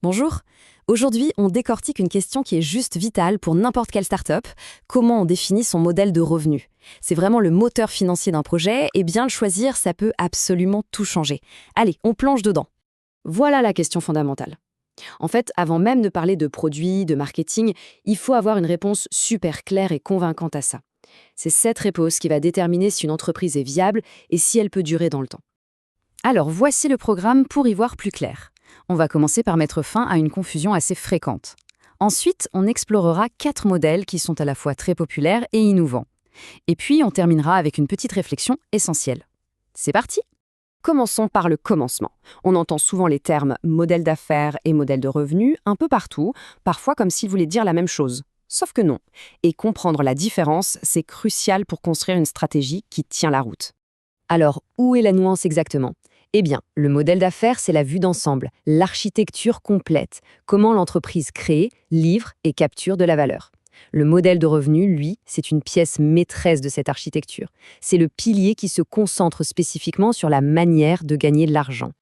Bonjour. Aujourd'hui, on décortique une question qui est juste vitale pour n'importe quelle start-up. Comment on définit son modèle de revenu? C'est vraiment le moteur financier d'un projet et bien le choisir, ça peut absolument tout changer. Allez, on plonge dedans. Voilà la question fondamentale. En fait, avant même de parler de produits, de marketing, il faut avoir une réponse super claire et convaincante à ça. C'est cette réponse qui va déterminer si une entreprise est viable et si elle peut durer dans le temps. Alors, voici le programme pour y voir plus clair. On va commencer par mettre fin à une confusion assez fréquente. Ensuite, on explorera 4 modèles qui sont à la fois très populaires et innovants. Et puis, on terminera avec une petite réflexion essentielle. C'est parti! Commençons par le commencement. On entend souvent les termes modèle d'affaires et modèle de revenus un peu partout, parfois comme s'ils voulaient dire la même chose. Sauf que non. Et comprendre la différence, c'est crucial pour construire une stratégie qui tient la route. Alors, où est la nuance exactement? Eh bien, le modèle d'affaires, c'est la vue d'ensemble, l'architecture complète, comment l'entreprise crée, livre et capture de la valeur. Le modèle de revenu, lui, c'est une pièce maîtresse de cette architecture. C'est le pilier qui se concentre spécifiquement sur la manière de gagner de l'argent.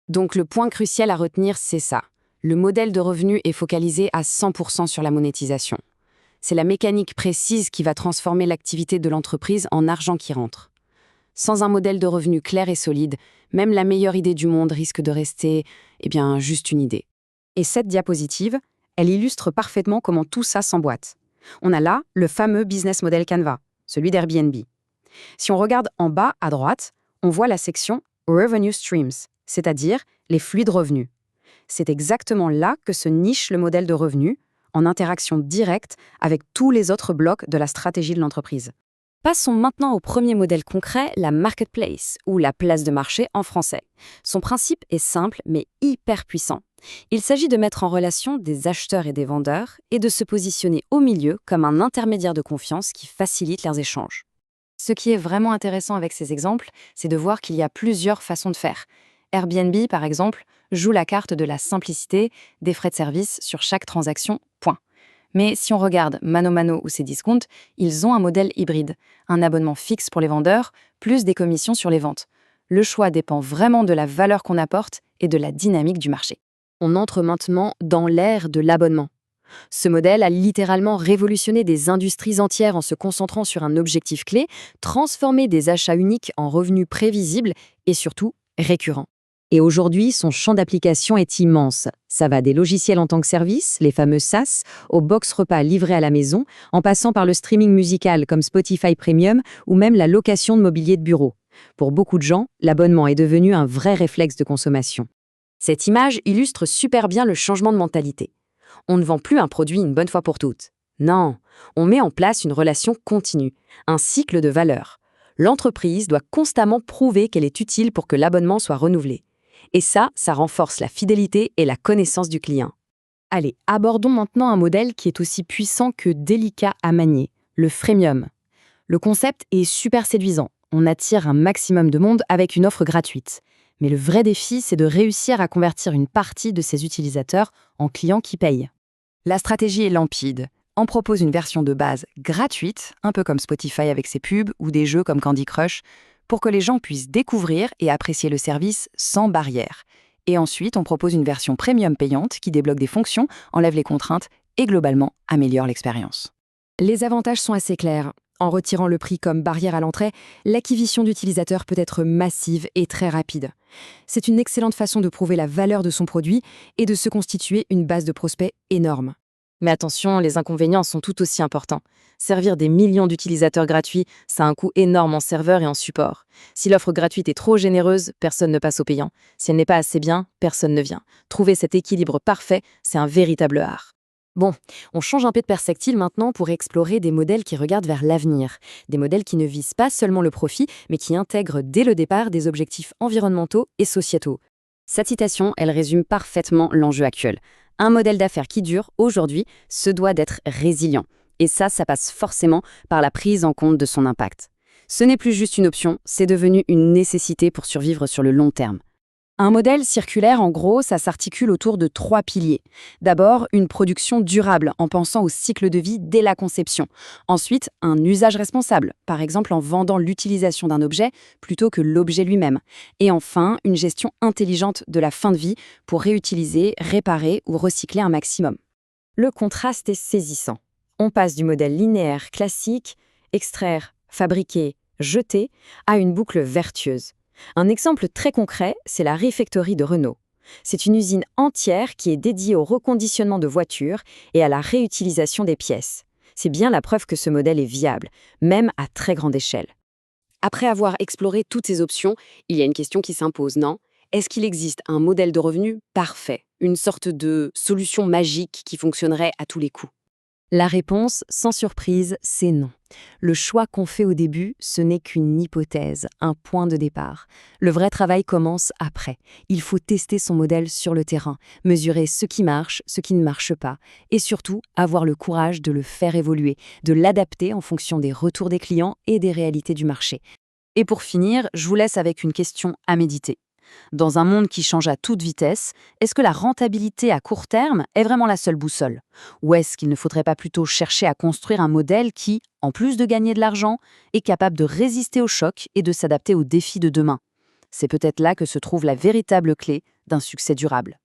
Donc le point crucial à retenir, c'est ça. Le modèle de revenu est focalisé à 100% sur la monétisation. C'est la mécanique précise qui va transformer l'activité de l'entreprise en argent qui rentre. Sans un modèle de revenu clair et solide, même la meilleure idée du monde risque de rester, juste une idée. Et cette diapositive, elle illustre parfaitement comment tout ça s'emboîte. On a là le fameux business model Canva, celui d'Airbnb. Si on regarde en bas à droite, on voit la section Revenue Streams, c'est-à-dire les flux de revenus. C'est exactement là que se niche le modèle de revenu, en interaction directe avec tous les autres blocs de la stratégie de l'entreprise. Passons maintenant au premier modèle concret, la marketplace, ou la place de marché en français. Son principe est simple mais hyper puissant. Il s'agit de mettre en relation des acheteurs et des vendeurs et de se positionner au milieu comme un intermédiaire de confiance qui facilite leurs échanges. Ce qui est vraiment intéressant avec ces exemples, c'est de voir qu'il y a plusieurs façons de faire. Airbnb, par exemple, joue la carte de la simplicité, des frais de service sur chaque transaction, point. Mais si on regarde Mano Mano ou Cdiscount, ils ont un modèle hybride, un abonnement fixe pour les vendeurs, plus des commissions sur les ventes. Le choix dépend vraiment de la valeur qu'on apporte et de la dynamique du marché. On entre maintenant dans l'ère de l'abonnement. Ce modèle a littéralement révolutionné des industries entières en se concentrant sur un objectif clé, transformer des achats uniques en revenus prévisibles et surtout récurrents. Et aujourd'hui, son champ d'application est immense. Ça va des logiciels en tant que service, les fameux SaaS, aux box repas livrés à la maison, en passant par le streaming musical comme Spotify Premium ou même la location de mobilier de bureau. Pour beaucoup de gens, l'abonnement est devenu un vrai réflexe de consommation. Cette image illustre super bien le changement de mentalité. On ne vend plus un produit une bonne fois pour toutes. Non, on met en place une relation continue, un cycle de valeur. L'entreprise doit constamment prouver qu'elle est utile pour que l'abonnement soit renouvelé. Et ça renforce la fidélité et la connaissance du client. Allez, abordons maintenant un modèle qui est aussi puissant que délicat à manier, le freemium. Le concept est super séduisant. On attire un maximum de monde avec une offre gratuite. Mais le vrai défi, c'est de réussir à convertir une partie de ses utilisateurs en clients qui payent. La stratégie est limpide. On propose une version de base gratuite, un peu comme Spotify avec ses pubs ou des jeux comme Candy Crush, pour que les gens puissent découvrir et apprécier le service sans barrière. Et ensuite, on propose une version premium payante qui débloque des fonctions, enlève les contraintes et globalement améliore l'expérience. Les avantages sont assez clairs. En retirant le prix comme barrière à l'entrée, l'acquisition d'utilisateurs peut être massive et très rapide. C'est une excellente façon de prouver la valeur de son produit et de se constituer une base de prospects énorme. Mais attention, les inconvénients sont tout aussi importants. Servir des millions d'utilisateurs gratuits, ça a un coût énorme en serveur et en support. Si l'offre gratuite est trop généreuse, personne ne passe au payant. Si elle n'est pas assez bien, personne ne vient. Trouver cet équilibre parfait, c'est un véritable art. Bon, on change un peu de perspective maintenant pour explorer des modèles qui regardent vers l'avenir. Des modèles qui ne visent pas seulement le profit, mais qui intègrent dès le départ des objectifs environnementaux et sociétaux. Cette citation, elle résume parfaitement l'enjeu actuel. Un modèle d'affaires qui dure, aujourd'hui, se doit d'être résilient. Et ça passe forcément par la prise en compte de son impact. Ce n'est plus juste une option, c'est devenu une nécessité pour survivre sur le long terme. Un modèle circulaire, en gros, ça s'articule autour de 3 piliers. D'abord, une production durable, en pensant au cycle de vie dès la conception. Ensuite, un usage responsable, par exemple en vendant l'utilisation d'un objet plutôt que l'objet lui-même. Et enfin, une gestion intelligente de la fin de vie pour réutiliser, réparer ou recycler un maximum. Le contraste est saisissant. On passe du modèle linéaire classique, extraire, fabriquer, jeter, à une boucle vertueuse. Un exemple très concret, c'est la Refectory de Renault. C'est une usine entière qui est dédiée au reconditionnement de voitures et à la réutilisation des pièces. C'est bien la preuve que ce modèle est viable, même à très grande échelle. Après avoir exploré toutes ces options, il y a une question qui s'impose, non? Est-ce qu'il existe un modèle de revenu parfait, une sorte de solution magique qui fonctionnerait à tous les coups? La réponse, sans surprise, c'est non. Le choix qu'on fait au début, ce n'est qu'une hypothèse, un point de départ. Le vrai travail commence après. Il faut tester son modèle sur le terrain, mesurer ce qui marche, ce qui ne marche pas, et surtout avoir le courage de le faire évoluer, de l'adapter en fonction des retours des clients et des réalités du marché. Et pour finir, je vous laisse avec une question à méditer. Dans un monde qui change à toute vitesse, est-ce que la rentabilité à court terme est vraiment la seule boussole? Ou est-ce qu'il ne faudrait pas plutôt chercher à construire un modèle qui, en plus de gagner de l'argent, est capable de résister aux chocs et de s'adapter aux défis de demain? C'est peut-être là que se trouve la véritable clé d'un succès durable.